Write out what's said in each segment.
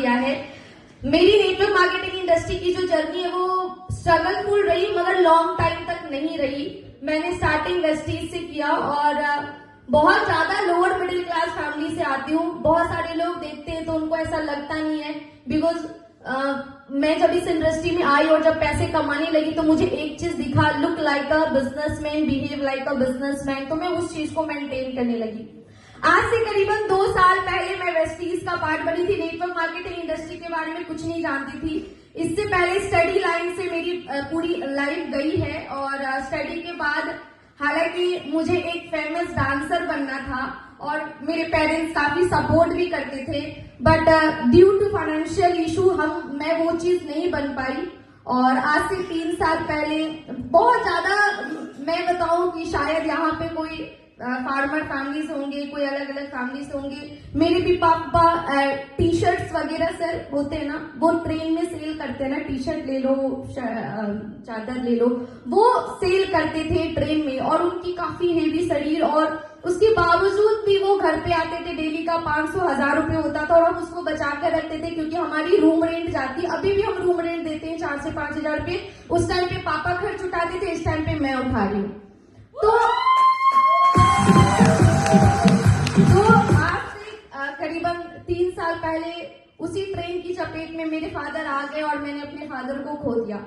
किया है। मेरी नेटवर्क मार्केटिंग इंडस्ट्री की जो जर्नी है वो स्ट्रगलफुल रही, मगर लॉन्ग टाइम तक नहीं रही। मैंने स्टार्टिंग वेस्टीज से किया और बहुत ज्यादा लोअर मिडिल क्लास फैमिली से आती हूँ। बहुत सारे लोग देखते हैं तो उनको ऐसा लगता नहीं है, बिकॉज मैं जब इस इंडस्ट्री में आई और जब पैसे कमाने लगी तो मुझे एक चीज दिखा, look like a businessman, behave like a businessman, तो मैं उस चीज को मेंटेन करने लगी। आज से करीबन 2 साल पहले मैं वेस्टीज का पार्ट बनी थी। नेटवर्क मार्केटिंग इंडस्ट्री के बारे में कुछ नहीं जानती थी। इससे पहले स्टडी लाइन से मेरी पूरी लाइफ गई है और स्टडी के बाद हालांकि मुझे एक फेमस डांसर बनना था और मेरे पेरेंट्स काफी सपोर्ट भी करते थे, but due to financial issue मैं वो चीज नहीं बन पाई। और आज से 3 साल पहले बहुत ज्यादा मैं बताऊं कि शायद यहाँ पे कोई फार्मर फैमिलीज होंगे, कोई अलग अलग फैमिलीज होंगे। मेरे भी पापा टी शर्ट्स वगैरह सर होते हैं ना, वो ट्रेन में सेल करते हैं ना, टी शर्ट ले लो, चादर ले लो, वो सेल करते थे ट्रेन में। और उनकी काफी हेवी शरीर, और उसके बावजूद भी वो घर पे आते थे। डेली का 500-1000 रुपए होता था और हम उसको बचा कर रखते थे क्योंकि हमारी रूम रेंट जाती। अभी भी हम रूम रेंट देते हैं 4 से 5000 रुपए। उस टाइम पे पापा खर्च उठाते थे, इस टाइम पे मैं उठा रही हूँ। तो आज से करीबन 3 साल पहले उसी ट्रेन की चपेट में मेरे फादर आ गए और मैंने अपने फादर को खो दिया।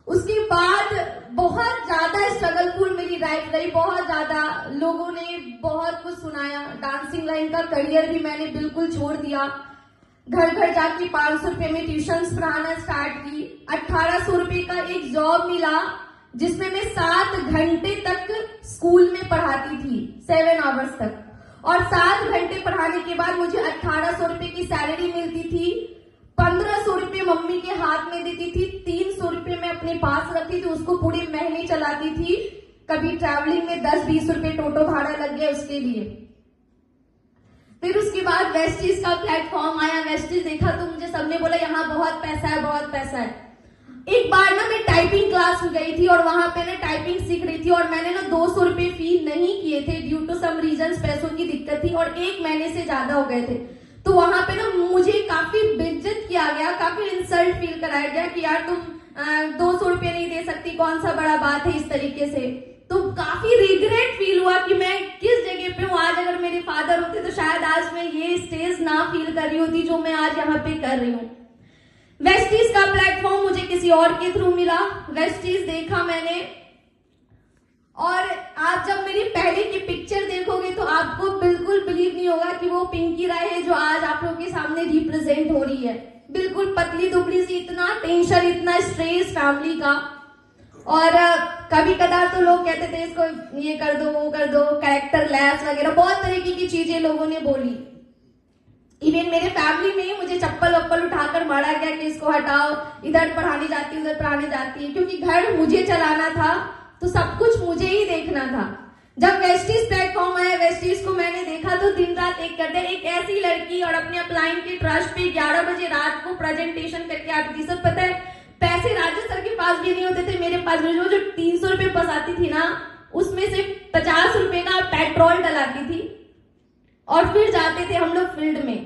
उसके बाद बहुत ज्यादा स्ट्रगलफुल मेरी लाइफ रही। बहुत ज्यादा लोगों ने बहुत कुछ सुनाया। डांसिंग लाइन का करियर भी मैंने बिल्कुल छोड़ दिया। घर घर जाके 500 रुपए में ट्यूशंस पढ़ाना स्टार्ट की। 1800 रुपए का एक जॉब मिला जिसमें मैं 7 घंटे तक स्कूल में पढ़ाती थी, 7 आवर्स तक। और 7 घंटे पढ़ाने के बाद मुझे 1800 रुपए की सैलरी मिलती थी। 1500 रुपए मम्मी के हाथ में देती थी। 300 रुपए मैं अपने पास रखती थी, उसको पूरे महीने चलाती थी। कभी ट्रैवलिंग में 10-20 रुपए टोटो भाड़ा लग गया उसके लिए। फिर उसके बाद वेस्टीज का प्लेटफॉर्म आया। वेस्टीज देखा तो मुझे सबने बोला यहाँ बहुत पैसा है, बहुत पैसा है। एक बार ना मैं टाइपिंग क्लास में गई थी और वहां पे ना टाइपिंग सीख रही थी और मैंने ना 200 रुपए फी नहीं किए थे ड्यू टू सम रीजंस, पैसों की दिक्कत थी और 1 महीने से ज्यादा हो गए थे। तो वहां पे ना मुझे काफी बेइज्जत किया गया, काफी इंसल्ट फील कराया गया कि यार तुम 200 रुपए नहीं दे सकती, कौन सा बड़ा बात है, इस तरीके से। तो काफी रिग्रेट फील हुआ कि मैं किस जगह पे हूँ। आज अगर मेरे फादर होते तो शायद आज मैं ये स्टेज ना फील कर रही होती जो मैं आज यहाँ पे कर रही हूँ। वेस्टीज का प्लेटफॉर्म मुझे किसी और के थ्रू मिला। वेस्टीज देखा मैंने और आप जब मेरी पहले की पिक्चर देखोगे तो आपको बिल्कुल बिलीव नहीं होगा कि वो पिंकी राय है जो आज आप लोगों के सामने रिप्रेजेंट हो रही है। बिल्कुल पतली दुबली सी, इतना टेंशन, इतना स्ट्रेस फैमिली का। और कभी कदार तो लोग कहते थे इसको ये कर दो, वो कर दो, कैरेक्टर लैस वगैरह बहुत तरीके की चीजें लोगों ने बोली। इवन मेरे फैमिली में ही मुझे चप्पल वप्पल उठाकर मारा गया कि इसको हटाओ, इधर पढ़ाने जाती है, उधर पढ़ाने जाती है, क्योंकि घर मुझे चलाना था तो सब कुछ मुझे ही देखना था। जब वेस्टीज प्लेटफॉर्म आया, वेस्टीज को मैंने देखा तो दिन रात एक करते, एक ऐसी लड़की और अपने अपलाइन के ट्रस्ट पे 11 बजे रात को प्रेजेंटेशन करके आती थी। सब पता है पैसे राजेश सर के पास भी नहीं होते थे, मेरे पास भी। जो 300 रुपए बस आती थी ना, उसमें से 50 रुपए का पेट्रोल डलाती थी और फिर जाते थे हम लोग फील्ड में।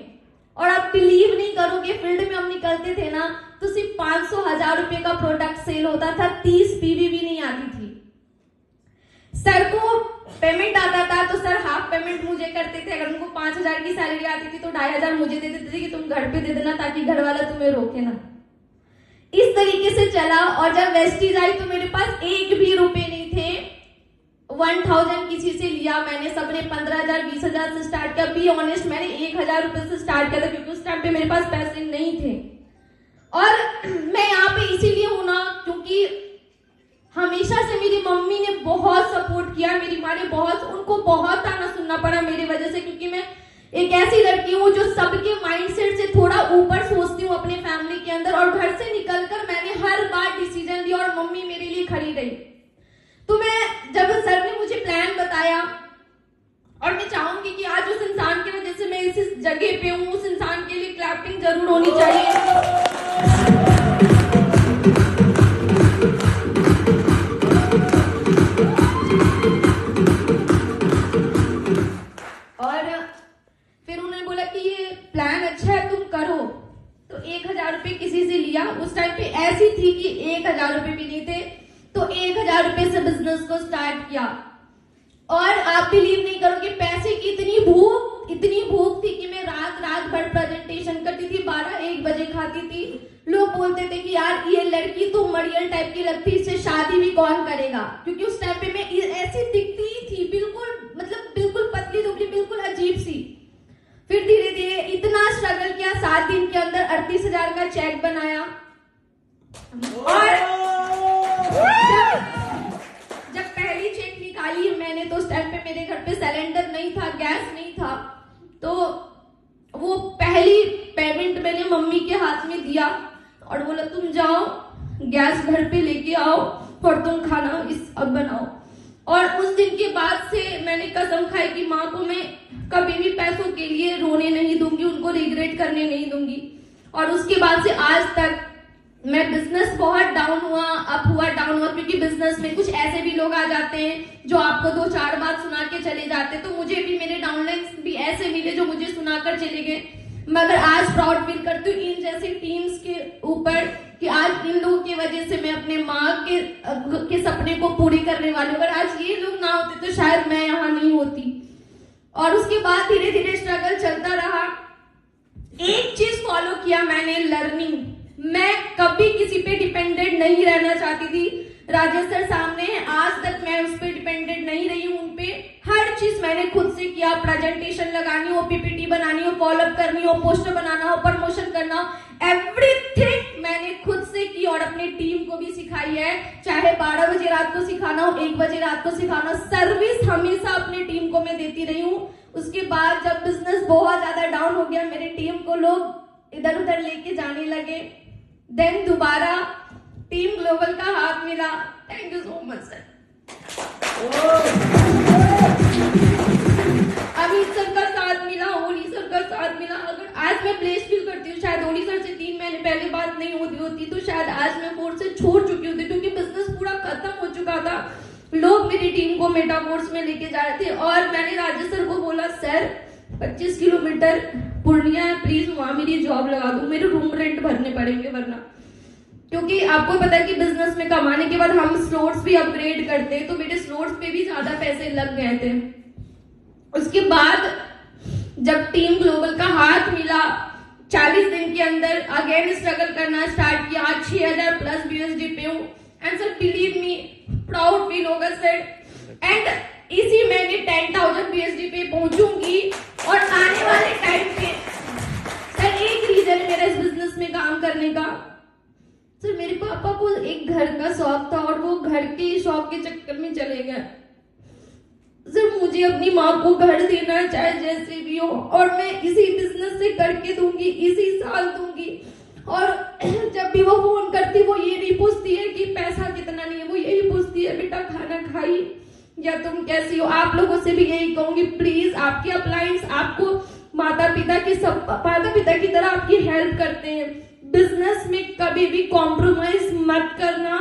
और आप बिलीव नहीं करोगे, फील्ड में हम निकलते थे ना तो सिर्फ 500-1000 रुपए का प्रोडक्ट सेल होता था, 30 पीवी भी नहीं आती थी। सर को पेमेंट आता था तो सर हाफ पेमेंट मुझे करते थे। अगर उनको 5000 की सैलरी आती थी तो 2500 मुझे दे देते थे कि तुम घर पे दे देना ताकि घर वाला तुम्हें रोके ना। इस तरीके से चला। और जब वेस्टीज आई तो मेरे पास 1 भी रुपए नहीं थे। 1000 किसी से लिया मैंने, सबने 15000 20000 से स्टार्ट किया। बी ऑनेस्ट, मैंने 1000 रुपए से स्टार्ट किया था क्योंकि उस टाइम पे मेरे पास पैसे नहीं थे। और मैं यहाँ पे इसीलिए हूं ना क्योंकि हमेशा से मेरी मम्मी ने बहुत सपोर्ट किया, मेरी माँ ने उनको बहुत ताना सुनना पड़ा मेरी वजह से, क्योंकि मैं एक ऐसी लड़की हूँ जो सबके माइंडसेट से थोड़ा ऊपर सोचती हूँ अपने फैमिली के अंदर। और घर से निकलकर मैंने हर बार डिसीजन लिया और मम्मी मेरे लिए खड़ी रही। तो मैं जब सर ने मुझे प्लान बताया, और मैं चाहूंगी कि आज उस इंसान की वजह से मैं इस जगह पे हूँ, उस इंसान के लिए क्लैपिंग जरूर होनी चाहिए। और फिर उन्होंने बोला कि ये प्लान अच्छा है, तुम करो। तो पे किसी से लिया, उस टाइम पे ऐसी थी कि 1,000 रुपए भी नहीं थे, तो 1,000 रुपए से बिजनेस को स्टार्ट किया। और आप बिलीव नहीं करोगे, पैसे की इतनी भूख थी कि मैं रात भर प्रेजेंटेशन करती थी, 12-1 बजे खाती थी। लोग बोलते थे कि यार ये लड़की तो मरियल टाइप की लगती, इससे शादी भी कौन करेगा, क्योंकि उस टाइम पे मैं ऐसी दिखती थी, बिल्कुल पतली दुबली, बिल्कुल अजीब सी। फिर धीरे धीरे इतना स्ट्रगल किया, 7 दिन के अंदर 38,000 का चेक बनाया। और जब पहली चेक निकाली मैंने, तो उस टाइम पे मेरे घर पे सिलेंडर नहीं था, गैस नहीं था, तो वो पहली पेमेंट मैंने मम्मी के हाथ में दिया और बोला तुम जाओ गैस घर पे लेके आओ और तुम खाना अब बनाओ। और उस दिन के बाद से मैंने कसम खाई कि माँ को मैं कभी भी पैसों के लिए रोने नहीं दूंगी, उनको रिग्रेट करने नहीं दूंगी। और उसके बाद से आज तक मैं बिजनेस बहुत डाउन हुआ, अप हुआ, डाउन हुआ, क्योंकि बिजनेस में कुछ ऐसे भी लोग आ जाते हैं जो आपको 2-4 बात सुना के चले जाते, तो मुझे भी मेरे डाउनलाइंस भी ऐसे मिले जो मुझे सुनाकर चले गए। मगर आज प्राउड फील करती हूँ इन जैसे टीम्स के ऊपर कि आज इन लोगों की वजह से मैं अपने माँ के सपने को पूरी करने वाली हूँ। अगर आज ये लोग ना होते तो शायद मैं यहाँ नहीं होती। और उसके बाद धीरे धीरे स्ट्रगल चलता रहा। एक चीज फॉलो किया मैंने, लर्निंग। मैं कभी किसी पे डिपेंडेंट नहीं रहना चाहती थी। राजेश सर सामने है, आज तक मैं उस पर डिपेंडेंट नहीं रही हूँ। उनपे हर चीज मैंने खुद से किया, प्रेजेंटेशन लगानी हो, पीपीटी बनानी हो, फॉलोअप करनी हो, पोस्टर बनाना हो, प्रमोशन करना हो, एवरीथिंग मैंने खुद से की और अपनी टीम को भी सिखाई है। चाहे 12 बजे रात को सिखाना हो, 1 बजे रात को सिखाना हो, सर्विस हमेशा अपनी टीम को मैं देती रही हूँ। उसके बाद जब बिजनेस बहुत ज्यादा डाउन हो गया, मेरी टीम को लोग इधर उधर लेके जाने लगे, देन दोबारा टीम ग्लोबल का हाथ मिला। Thank you so much sir. Amit sir का साथ मिला, ओली सर का साथ मिला। अगर आज मैं ब्लेस फील करती हूँ, शायद ओली सर से 3 महीने पहले बात नहीं होती तो शायद आज मैं कोर्स से छोड़ चुकी होती, क्योंकि बिजनेस पूरा खत्म हो चुका था। लोग मेरी टीम को मेटाफोर्स में लेके जा रहे थे और मैंने राजेश सर को बोला, सर 25 किलोमीटर पूर्णिया है, प्लीज वहां मेरी जॉब लगा दो, मेरे रूम रेंट भरने पड़ेंगे वरना। क्योंकि आपको पता है कि बिजनेस में कमाने के बाद हम स्लॉट्स भी अपग्रेड करते हैं, तो मेरे स्लॉट्स पे भी ज्यादा पैसे लग गए थे। उसके बाद जब टीम ग्लोबल का हाथ मिला, 40 दिन के अंदर अगेन स्ट्रगल करना स्टार्ट किया। आज 6,000 प्लस यूएसडी पे हूँ। And sir believe me, proud feel होगा सर। एंड इसी महीने 10,000 यूएसडी पे पहुंचूंगी। और आने वाले टाइम पे सर एक रीजन है मेरा इस बिजनेस में काम करने का। सर मेरे पापा को एक घर का शौक था और वो घर के शौक के चक्कर में चले गए। सर मुझे अपनी माँ को घर देना चाहे जैसे भी हो, और मैं इसी बिजनेस से करके दूंगी, इसी साल दूंगी। और जब भी वो फोन करती, वो ये नहीं पूछती है कि पैसा कितना नहीं है, वो यही पूछती है बेटा खाना खाई या तुम कैसी हो। आप लोगों से भी यही कहूंगी, प्लीज आपके अपलायंस आपको माता पिता की तरह आपकी हेल्प करते हैं। बिजनेस में कभी भी कॉम्प्रोमाइज मत करना,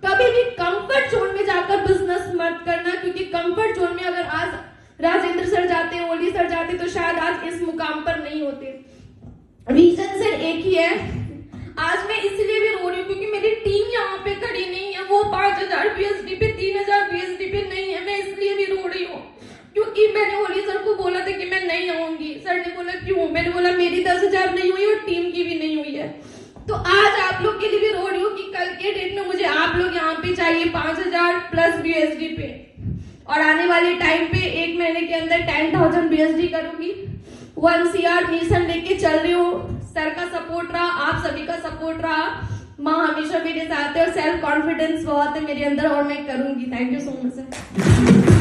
कभी भी कंफर्ट जोन में जाकर बिजनेस मत करना, क्योंकि कंफर्ट जोन में अगर आज राजेंद्र सर जाते, ओली सर जाते, तो शायद आज इस मुकाम पर नहीं होते। रीजन सर एक ही है, आज मैं इसलिए भी रो रही हूँ क्योंकि मेरी टीम यहाँ पे खड़ी नहीं है। वो 5,000 बीएसडी पे, 3,000 बीएसडी पे नहीं है। मैं इसलिए भी रो रही हूँ क्योंकि मैंने ओली सर को बोला था कि मैं नहीं आऊंगी। सर ने बोला क्यों? मैंने बोला मेरी 10,000 नहीं हुई और टीम की भी नहीं हुई है। तो आज आप लोग के लिए भी रो रही हूँ कि कल के डेट में मुझे आप लोग यहाँ पे चाहिए 5,000 प्लस बीएसडी पे, और आने वाले टाइम पे 1 महीने के अंदर 10,000 बीएसडी करूंगी। 1 CR मिशन लेके चल रही हूँ। सर का सपोर्ट रहा, आप सभी का सपोर्ट रहा, माँ हमेशा मेरे साथ है और सेल्फ कॉन्फिडेंस बहुत है मेरे अंदर और मैं करूंगी। Thank you so much sir.